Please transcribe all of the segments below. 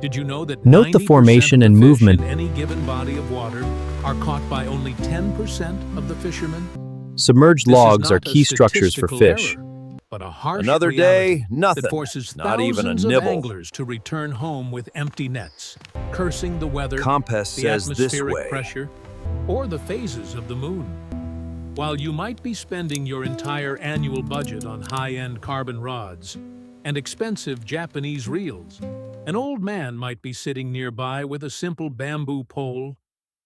Did you know that Note the 90% formation of and the fish movement. in any given body of water are caught by only 10% of the fishermen? Submerged This is logs are not a key structures for statistical fish. error, but a harsh Another reality day, that nothing. forces Not even a thousands of nibble. anglers to return home with empty nets, cursing the weather, Compass the says this atmospheric way. pressure, or the phases of the moon. While you might be spending your entire annual budget on high-end carbon rods and expensive Japanese reels, an old man might be sitting nearby with a simple bamboo pole,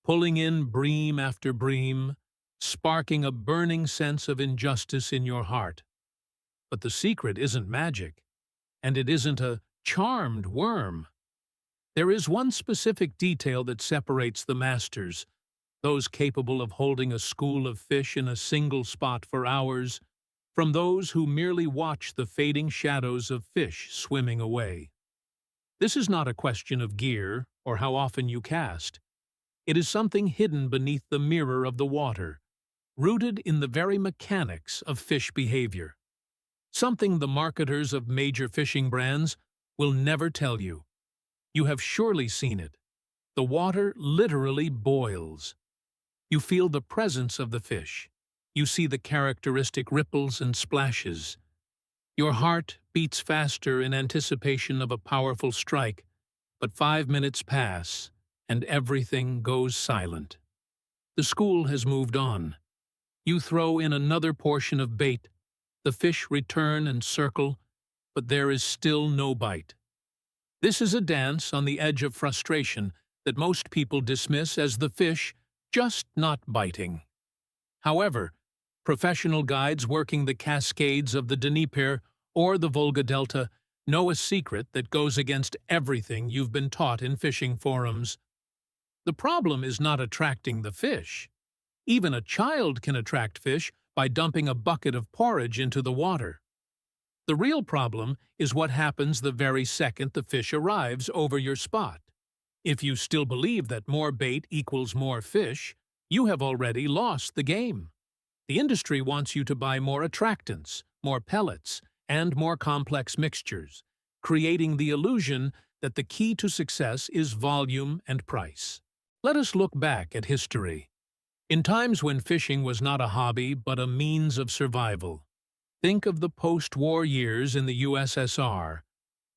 pulling in bream after bream, sparking a burning sense of injustice in your heart. But the secret isn't magic, and it isn't a charmed worm. There is one specific detail that separates the masters, those capable of holding a school of fish in a single spot for hours, from those who merely watch the fading shadows of fish swimming away. This is not a question of gear or how often you cast. It is something hidden beneath the mirror of the water, rooted in the very mechanics of fish behavior. Something the marketers of major fishing brands will never tell you. You have surely seen it. The water literally boils. You feel the presence of the fish. You see the characteristic ripples and splashes. Your heart beats faster in anticipation of a powerful strike, but 5 minutes pass, and everything goes silent. The school has moved on. You throw in another portion of bait. The fish return and circle, but there is still no bite. This is a dance on the edge of frustration that most people dismiss as the fish just not biting. However, professional guides working the cascades of the Dnieper or the Volga Delta know a secret that goes against everything you've been taught in fishing forums. The problem is not attracting the fish. Even a child can attract fish by dumping a bucket of porridge into the water. The real problem is what happens the very second the fish arrives over your spot. If you still believe that more bait equals more fish, you have already lost the game. The industry wants you to buy more attractants, more pellets, and more complex mixtures, creating the illusion that the key to success is volume and price. Let us look back at history. In times when fishing was not a hobby but a means of survival. Think of the post-war years in the USSR.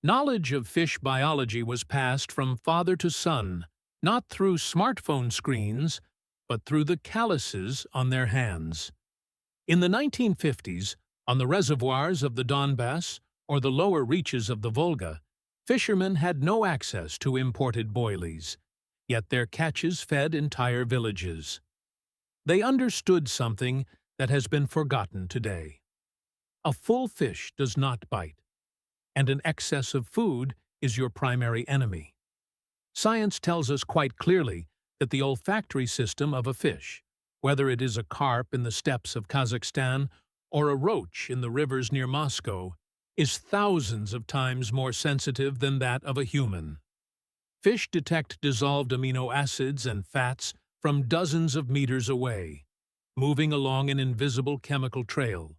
Knowledge of fish biology was passed from father to son, not through smartphone screens, but through the calluses on their hands. In the 1950s, on the reservoirs of the Donbass or the lower reaches of the Volga, fishermen had no access to imported boilies, yet their catches fed entire villages. They understood something that has been forgotten today. A full fish does not bite, and an excess of food is your primary enemy. Science tells us quite clearly that the olfactory system of a fish, whether it is a carp in the steppes of Kazakhstan or a roach in the rivers near Moscow, is thousands of times more sensitive than that of a human. Fish detect dissolved amino acids and fats from dozens of meters away, moving along an invisible chemical trail.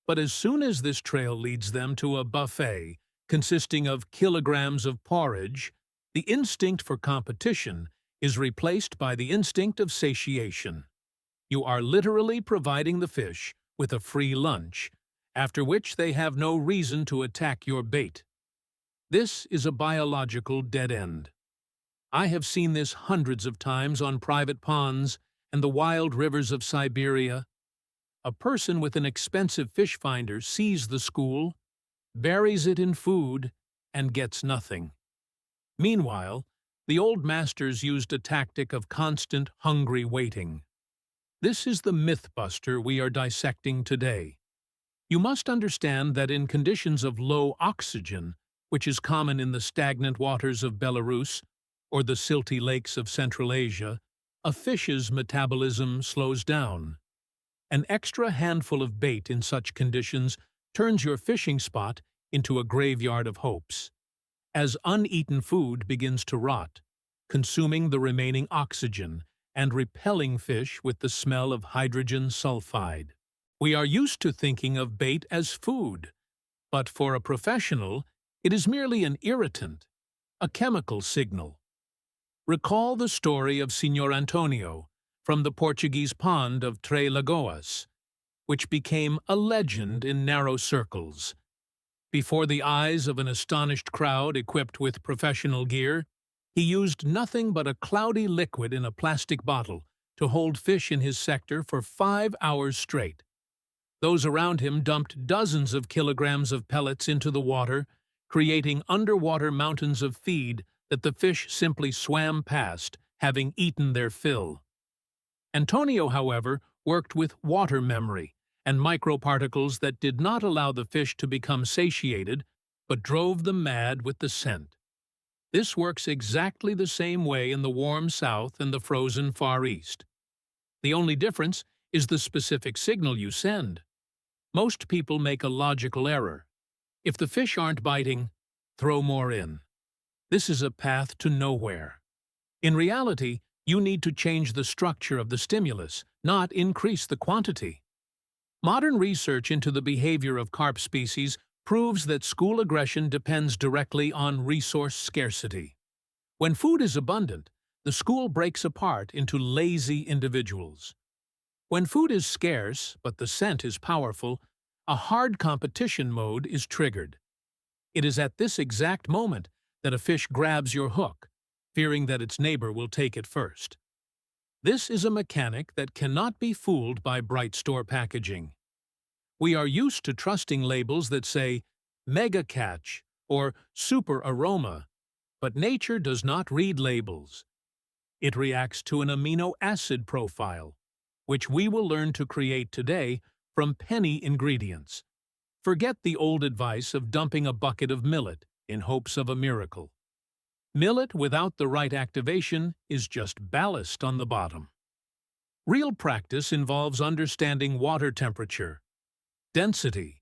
But as soon as this trail leads them to a buffet consisting of kilograms of porridge, the instinct for competition is replaced by the instinct of satiation. You are literally providing the fish with a free lunch, after which they have no reason to attack your bait. This is a biological dead end. I have seen this hundreds of times on private ponds and the wild rivers of Siberia. A person with an expensive fish finder sees the school, buries it in food, and gets nothing. Meanwhile, the old masters used a tactic of constant, hungry waiting. This is the myth-buster we are dissecting today. You must understand that in conditions of low oxygen, which is common in the stagnant waters of Belarus or the silty lakes of Central Asia, a fish's metabolism slows down. An extra handful of bait in such conditions turns your fishing spot into a graveyard of hopes. As uneaten food begins to rot, consuming the remaining oxygen and repelling fish with the smell of hydrogen sulfide. We are used to thinking of bait as food, but for a professional, it is merely an irritant, a chemical signal. Recall the story of Senor Antonio from the Portuguese pond of Tres Lagoas, which became a legend in narrow circles. Before the eyes of an astonished crowd equipped with professional gear, he used nothing but a cloudy liquid in a plastic bottle to hold fish in his sector for 5 hours straight. Those around him dumped dozens of kilograms of pellets into the water, creating underwater mountains of feed that the fish simply swam past, having eaten their fill. Antonio, however, worked with water memory and microparticles that did not allow the fish to become satiated, but drove them mad with the scent. This works exactly the same way in the warm South and the frozen Far East. The only difference is the specific signal you send. Most people make a logical error. If the fish aren't biting, throw more in. This is a path to nowhere. In reality, you need to change the structure of the stimulus, not increase the quantity. Modern research into the behavior of carp species proves that school aggression depends directly on resource scarcity. When food is abundant, the school breaks apart into lazy individuals. When food is scarce, but the scent is powerful, a hard competition mode is triggered. It is at this exact moment that a fish grabs your hook, fearing that its neighbor will take it first. This is a mechanic that cannot be fooled by bright store packaging. We are used to trusting labels that say mega catch or super aroma, but nature does not read labels. It reacts to an amino acid profile, which we will learn to create today from penny ingredients. Forget the old advice of dumping a bucket of millet in hopes of a miracle. Millet without the right activation is just ballast on the bottom. Real practice involves understanding water temperature, density,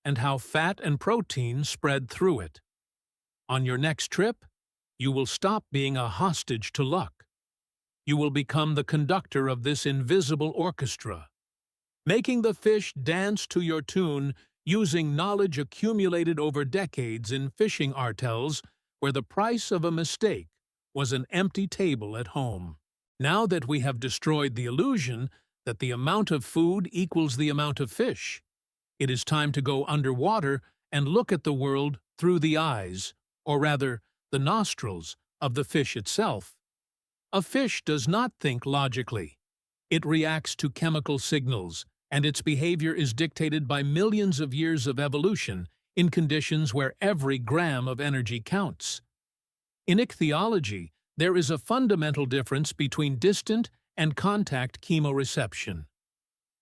and how fat and protein spread through it. On your next trip, you will stop being a hostage to luck. You will become the conductor of this invisible orchestra, making the fish dance to your tune using knowledge accumulated over decades in fishing artels where the price of a mistake was an empty table at home. Now that we have destroyed the illusion that the amount of food equals the amount of fish, it is time to go underwater and look at the world through the eyes, or rather, the nostrils, of the fish itself. A fish does not think logically. It reacts to chemical signals, and its behavior is dictated by millions of years of evolution in conditions where every gram of energy counts. In ichthyology, there is a fundamental difference between distant and contact chemoreception.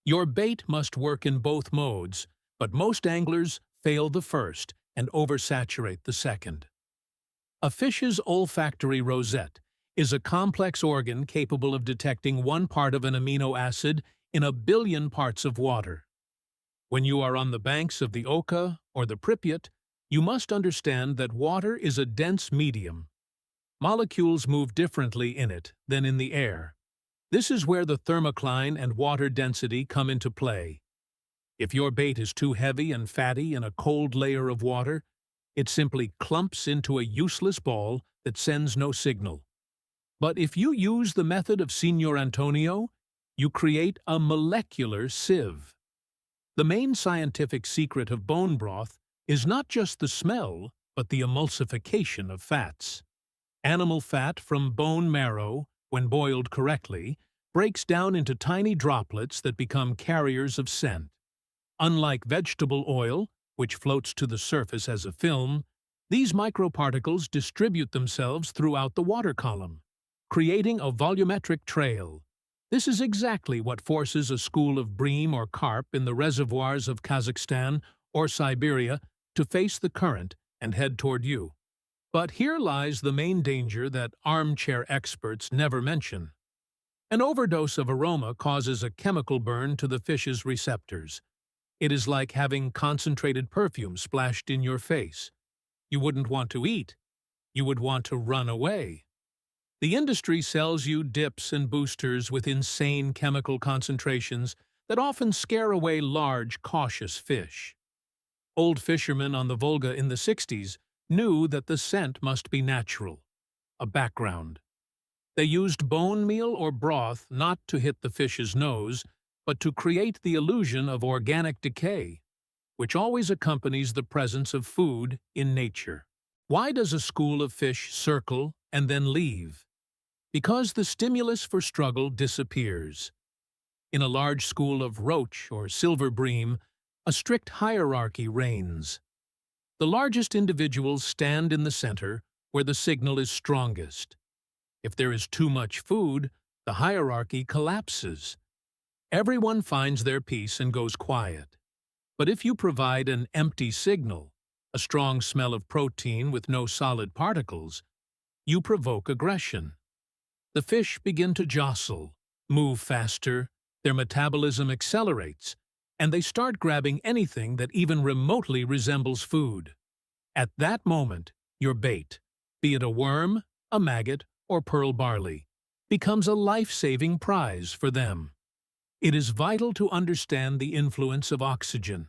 Your bait must work in both modes, but most anglers fail the first and oversaturate the second. A fish's olfactory rosette is a complex organ capable of detecting one part of an amino acid in a billion parts of water. When you are on the banks of the Oka or the Pripyat, you must understand that water is a dense medium. Molecules move differently in it than in the air. This is where the thermocline and water density come into play. If your bait is too heavy and fatty in a cold layer of water, it simply clumps into a useless ball that sends no signal. But if you use the method of Senor Antonio, you create a molecular sieve. The main scientific secret of bone broth is not just the smell, but the emulsification of fats. Animal fat from bone marrow, when boiled correctly, breaks down into tiny droplets that become carriers of scent. Unlike vegetable oil, which floats to the surface as a film, these microparticles distribute themselves throughout the water column, creating a volumetric trail. This is exactly what forces a school of bream or carp in the reservoirs of Kazakhstan or Siberia to face the current and head toward you. But here lies the main danger that armchair experts never mention. An overdose of aroma causes a chemical burn to the fish's receptors. It is like having concentrated perfume splashed in your face. You wouldn't want to eat. You would want to run away. The industry sells you dips and boosters with insane chemical concentrations that often scare away large, cautious fish. Old fishermen on the Volga in the 60s knew that the scent must be natural, a background. They used bone meal or broth not to hit the fish's nose, but to create the illusion of organic decay, which always accompanies the presence of food in nature. Why does a school of fish circle and then leave? Because the stimulus for struggle disappears. In a large school of roach or silver bream, a strict hierarchy reigns. The largest individuals stand in the center where the signal is strongest. If there is too much food, the hierarchy collapses. Everyone finds their peace and goes quiet. But if you provide an empty signal, a strong smell of protein with no solid particles, you provoke aggression. The fish begin to jostle, move faster, their metabolism accelerates, and they start grabbing anything that even remotely resembles food. At that moment, your bait, be it a worm, a maggot, or pearl barley, becomes a life-saving prize for them. It is vital to understand the influence of oxygen.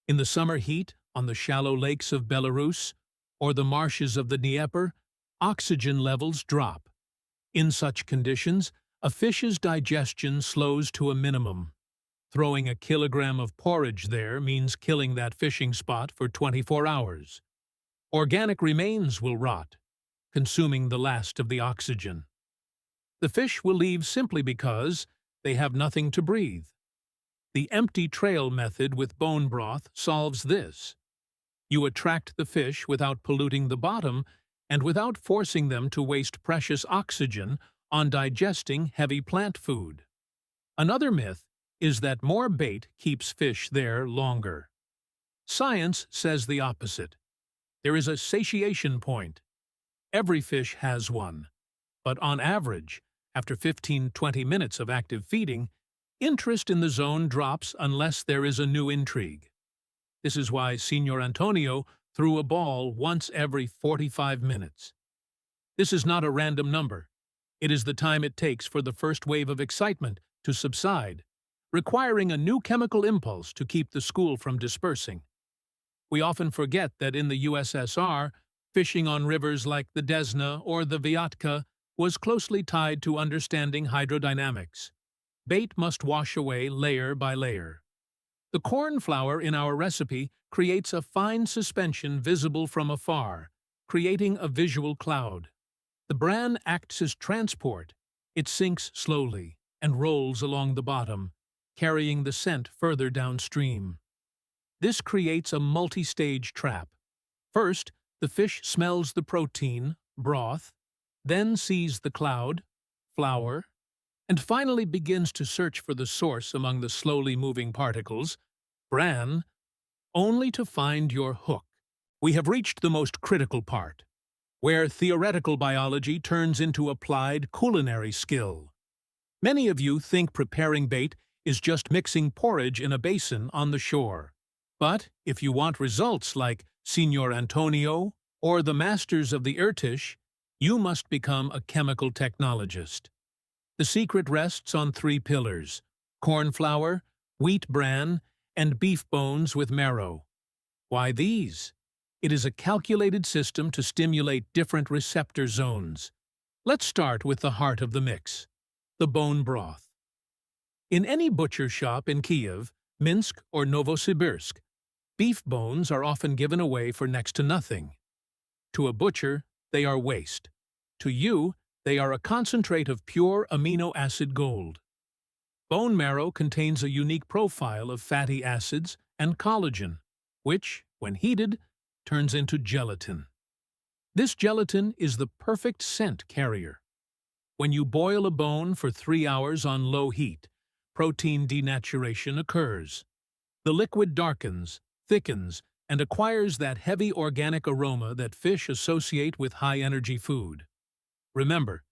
In the summer heat, on the shallow lakes of Belarus, or the marshes of the Dnieper, oxygen levels drop. In such conditions, a fish's digestion slows to a minimum. Throwing a kilogram of porridge there means killing that fishing spot for 24 hours. Organic remains will rot, consuming the last of the oxygen. The fish will leave simply because they have nothing to breathe. The empty trail method with bone broth solves this. You attract the fish without polluting the bottom and without forcing them to waste precious oxygen on digesting heavy plant food. Another myth is that more bait keeps fish there longer. Science says the opposite. There is a satiation point. Every fish has one. But on average, after 15-20 minutes of active feeding, interest in the zone drops unless there is a new intrigue. This is why Señor Antonio threw a ball once every 45 minutes. This is not a random number. It is the time it takes for the first wave of excitement to subside, requiring a new chemical impulse to keep the school from dispersing. We often forget that in the USSR, fishing on rivers like the Desna or the Vyatka was closely tied to understanding hydrodynamics. Bait must wash away layer by layer. The corn flour in our recipe creates a fine suspension visible from afar, creating a visual cloud. The bran acts as transport. It sinks slowly and rolls along the bottom, carrying the scent further downstream. This creates a multi-stage trap. First, the fish smells the protein, broth, then sees the cloud, flour, and finally begins to search for the source among the slowly moving particles, bran, only to find your hook. We have reached the most critical part, where theoretical biology turns into applied culinary skill. Many of you think preparing bait is just mixing porridge in a basin on the shore. But if you want results like Señor Antonio or the masters of the Irtish, you must become a chemical technologist. The secret rests on 3 pillars: corn flour, wheat bran, and beef bones with marrow. Why these? It is a calculated system to stimulate different receptor zones. Let's start with the heart of the mix, the bone broth. In any butcher shop in Kiev, Minsk, or Novosibirsk, beef bones are often given away for next to nothing. To a butcher, they are waste. To you, they are a concentrate of pure amino acid gold. Bone marrow contains a unique profile of fatty acids and collagen, which, when heated, turns into gelatin. This gelatin is the perfect scent carrier. When you boil a bone for 3 hours on low heat, protein denaturation occurs. The liquid darkens, thickens, and acquires that heavy organic aroma that fish associate with high-energy food. Remember,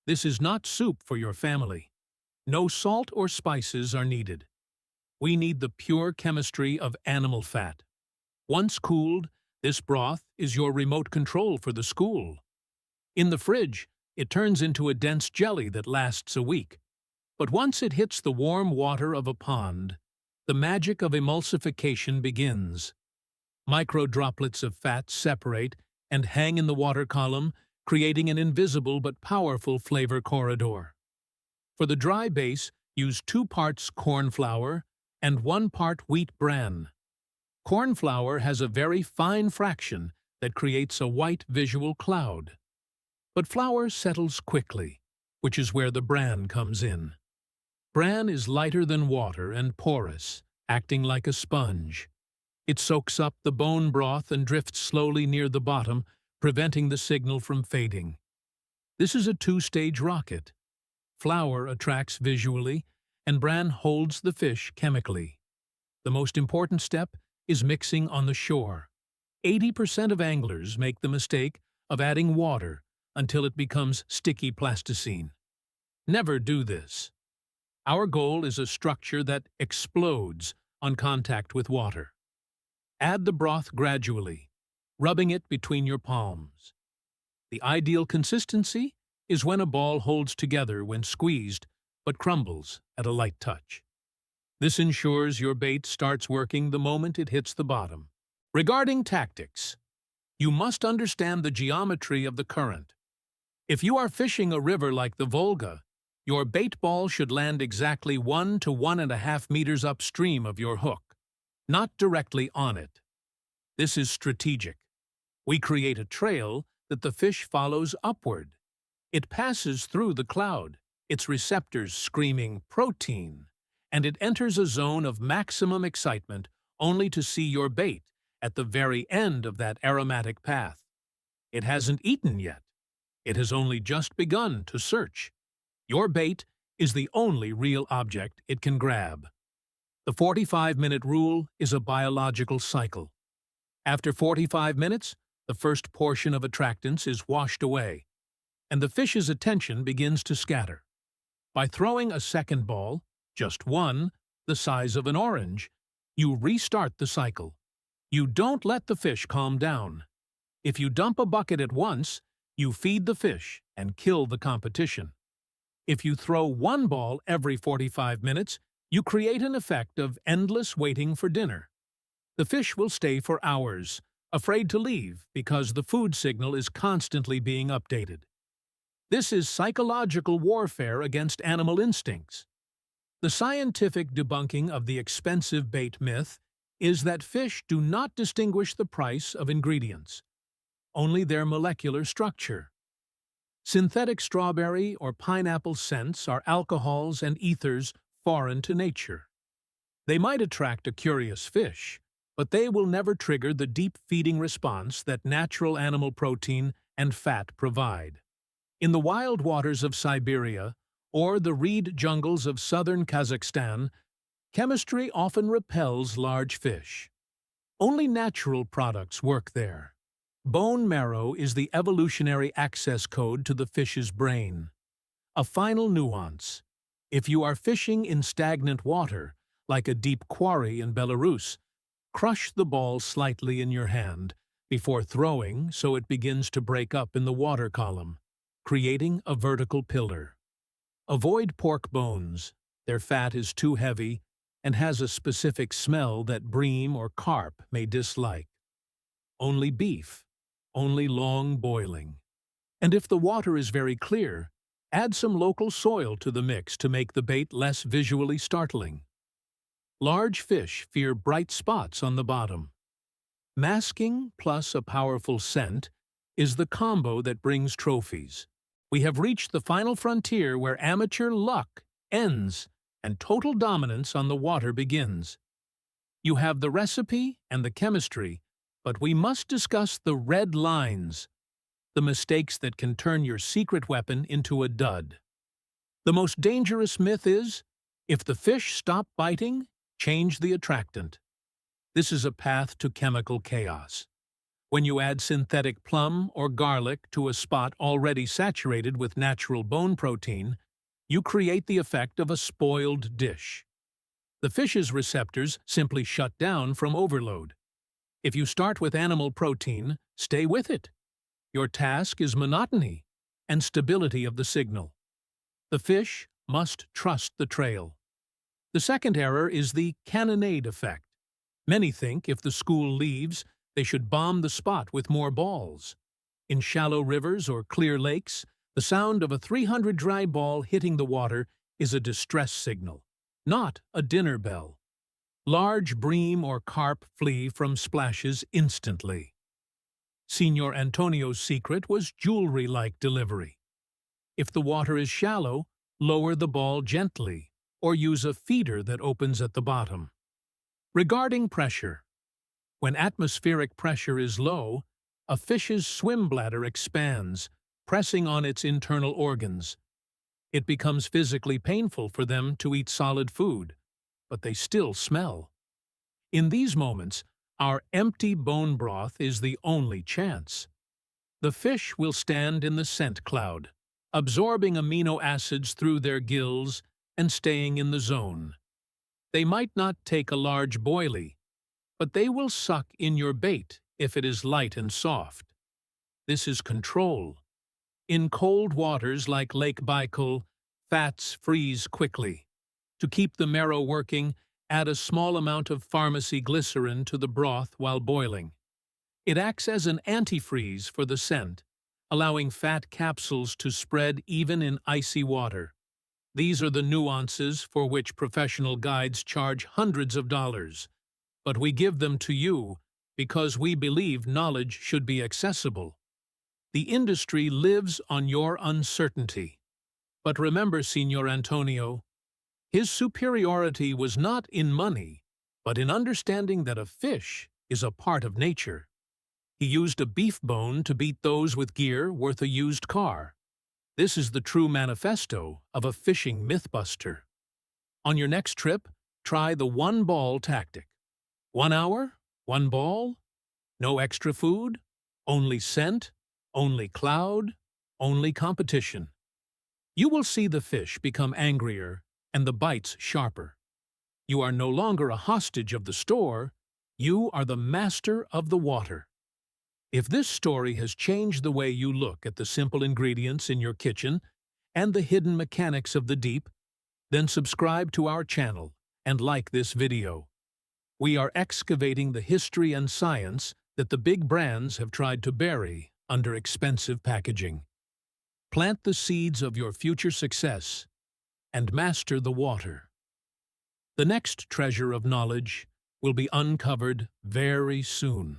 this is not soup for your family. No salt or spices are needed. We need the pure chemistry of animal fat. Once cooled, this broth is your remote control for the school. In the fridge, it turns into a dense jelly that lasts a week. But once it hits the warm water of a pond, the magic of emulsification begins. Micro droplets of fat separate and hang in the water column, creating an invisible but powerful flavor corridor. For the dry base, use 2 parts corn flour and 1 part wheat bran. Corn flour has a very fine fraction that creates a white visual cloud. But flour settles quickly, which is where the bran comes in. Bran is lighter than water and porous, acting like a sponge. It soaks up the bone broth and drifts slowly near the bottom, preventing the signal from fading. This is a 2-stage rocket. Flour attracts visually, and bran holds the fish chemically. The most important step is mixing on the shore. 80% of anglers make the mistake of adding water until it becomes sticky plasticine. Never do this. Our goal is a structure that explodes on contact with water. Add the broth gradually, rubbing it between your palms. The ideal consistency is when a ball holds together when squeezed but crumbles at a light touch. This ensures your bait starts working the moment it hits the bottom. Regarding tactics, you must understand the geometry of the current. If you are fishing a river like the Volga, your bait ball should land exactly 1 to 1.5 meters upstream of your hook, not directly on it. This is strategic. We create a trail that the fish follows upward. It passes through the cloud, its receptors screaming protein, and it enters a zone of maximum excitement only to see your bait at the very end of that aromatic path. It hasn't eaten yet. It has only just begun to search. Your bait is the only real object it can grab. The 45-minute rule is a biological cycle. After 45 minutes, the first portion of attractants is washed away, and the fish's attention begins to scatter. By throwing a second ball, just one, the size of an orange, you restart the cycle. You don't let the fish calm down. If you dump a bucket at once, you feed the fish and kill the competition. If you throw one ball every 45 minutes, you create an effect of endless waiting for dinner. The fish will stay for hours, afraid to leave because the food signal is constantly being updated. This is psychological warfare against animal instincts. The scientific debunking of the expensive bait myth is that fish do not distinguish the price of ingredients, only their molecular structure. Synthetic strawberry or pineapple scents are alcohols and ethers foreign to nature. They might attract a curious fish, but they will never trigger the deep feeding response that natural animal protein and fat provide. In the wild waters of Siberia or the reed jungles of southern Kazakhstan, chemistry often repels large fish. Only natural products work there. Bone marrow is the evolutionary access code to the fish's brain. A final nuance. If you are fishing in stagnant water, like a deep quarry in Belarus, crush the ball slightly in your hand before throwing so it begins to break up in the water column, creating a vertical pillar. Avoid pork bones. Their fat is too heavy and has a specific smell that bream or carp may dislike. Only beef, only long boiling. And if the water is very clear, add some local soil to the mix to make the bait less visually startling. Large fish fear bright spots on the bottom. Masking plus a powerful scent is the combo that brings trophies. We have reached the final frontier where amateur luck ends and total dominance on the water begins. You have the recipe and the chemistry, but we must discuss the red lines, the mistakes that can turn your secret weapon into a dud. The most dangerous myth is, if the fish stop biting, change the attractant. This is a path to chemical chaos. When you add synthetic plum or garlic to a spot already saturated with natural bone protein, you create the effect of a spoiled dish. The fish's receptors simply shut down from overload. If you start with animal protein, stay with it. Your task is monotony and stability of the signal. The fish must trust the trail. The second error is the cannonade effect. Many think if the school leaves, They should bomb the spot with more balls. In shallow rivers or clear lakes, the sound of a 300 dry ball hitting the water is a distress signal, not a dinner bell. Large bream or carp flee from splashes instantly. Signor Antonio's secret was jewelry-like delivery. If the water is shallow, lower the ball gently, or use a feeder that opens at the bottom. Regarding pressure, when atmospheric pressure is low, a fish's swim bladder expands, pressing on its internal organs. It becomes physically painful for them to eat solid food, but they still smell. In these moments, our empty bone broth is the only chance. The fish will stand in the scent cloud, absorbing amino acids through their gills and staying in the zone. They might not take a large boilie, but they will suck in your bait if it is light and soft. This is control. In cold waters like Lake Baikal, fats freeze quickly. To keep the marrow working, add a small amount of pharmacy glycerin to the broth while boiling. It acts as an antifreeze for the scent, allowing fat capsules to spread even in icy water. These are the nuances for which professional guides charge hundreds of dollars, but we give them to you because we believe knowledge should be accessible. The industry lives on your uncertainty. But remember, Signor Antonio, his superiority was not in money, but in understanding that a fish is a part of nature. He used a beef bone to beat those with gear worth a used car. This is the true manifesto of a fishing mythbuster. On your next trip, try the one-ball tactic. 1 hour, 1 ball, no extra food, only scent, only cloud, only competition. You will see the fish become angrier and the bites sharper. You are no longer a hostage of the store, you are the master of the water. If this story has changed the way you look at the simple ingredients in your kitchen and the hidden mechanics of the deep, then subscribe to our channel and like this video. We are excavating the history and science that the big brands have tried to bury under expensive packaging. Plant the seeds of your future success and master the water. The next treasure of knowledge will be uncovered very soon.